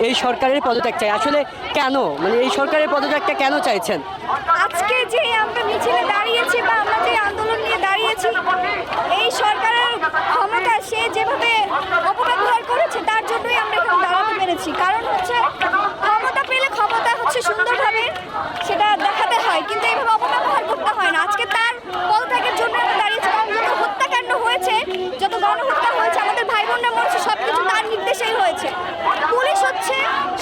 এই সরকারের পদত্যাগ চাই, আসলে কেন, মানে এই সরকারের পদত্যাগটা কেন চাইছেন? আজকে যে আমরা মিছিলে দাঁড়িয়েছি বা আমরা যে আন্দোলন নিয়ে দাঁড়িয়েছি, এই সরকারের ক্ষমতা সে যেভাবে অপব্যবহার করেছে তার জন্যই আমরা এখানে দাঁড়াতে পেরেছি। কারণ হচ্ছে ক্ষমতা পেলে ক্ষমতা হচ্ছে সুন্দরভাবে সেটা দেখাতে হয়, কিন্তু এইভাবে অপব্যবহার করতে হয় না। আজকে তার পদত্যাগের জন্য আমরা দাঁড়িয়েছি, কারণ যত হত্যাকাণ্ড হয়েছে, যত গণহত্যা হয়েছে, আমাদের ভাই বোনরা মরেছে, সব কিছু তার নির্দেশেই হয়েছে। পুলিশ হচ্ছে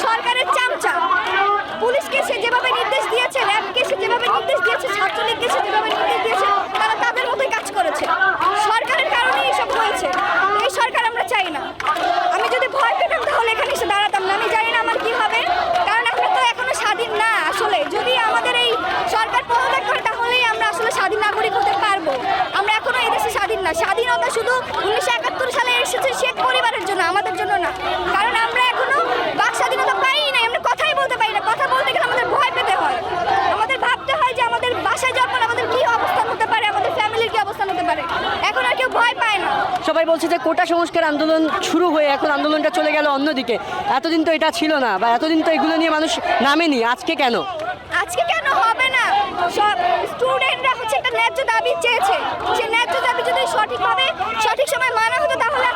সরকারের চামচা। পুলিশকে সে যেভাবে নির্দেশ দিয়েছে, র্যাবকে সে যেভাবে নির্দেশ দিয়েছে, ছাত্রলীগকে সে যেভাবে নির্দেশ দিয়েছে, তারা তাদের মতোই কাজ করেছে। সরকারের কারণে এসব হয়েছে। এই সরকার আমরা চাই না। আমি যদি ভয় পেতাম তাহলে এখানে এসে দাঁড়াতাম না। আমি জানি না আমার কি হবে, কারণ আমরা তো এখনো স্বাধীন না। আসলে যদি আমাদের এই সরকার পদত্যাগ করে তাহলেই আমরা আসলে স্বাধীন নাগরিক হতে পারবো। আমরা এখনো এই দেশে স্বাধীন না। স্বাধীনতা শুধু 1971 সালে এসেছে শেখ পরিবারের জন্য, আমাদের জন্য না। কারণ আমরা এখনো বাক স্বাধীনতা পাই নাই, আমরা কথাই বলতে পারি না। কথা বলতে গেলে আমাদের ভয় পেতে হয়, আমাদের ভাবতে হয় যে আমাদের বাসায় যাওয়ার পর আমাদের কি অবস্থান হতে পারে, আমাদের ফ্যামিলির কি অবস্থান হতে পারে। এখন আর কেউ ভয় পায় না। সবাই বলছে যে কোটা সংস্কার আন্দোলন শুরু হয়ে এখন আন্দোলনটা চলে গেল অন্যদিকে। এতদিন তো এটা ছিল না, বা এতদিন তো এগুলো নিয়ে মানুষ নামেনি, আজকে কেন? আজকে কেন হবে না? সব স্টুডেন্টরা হচ্ছে একটা ন্যায্য দাবি চেয়েছে। সে ন্যায্য দাবি যদি সঠিকভাবে সঠিক সময় মানা হতো তাহলে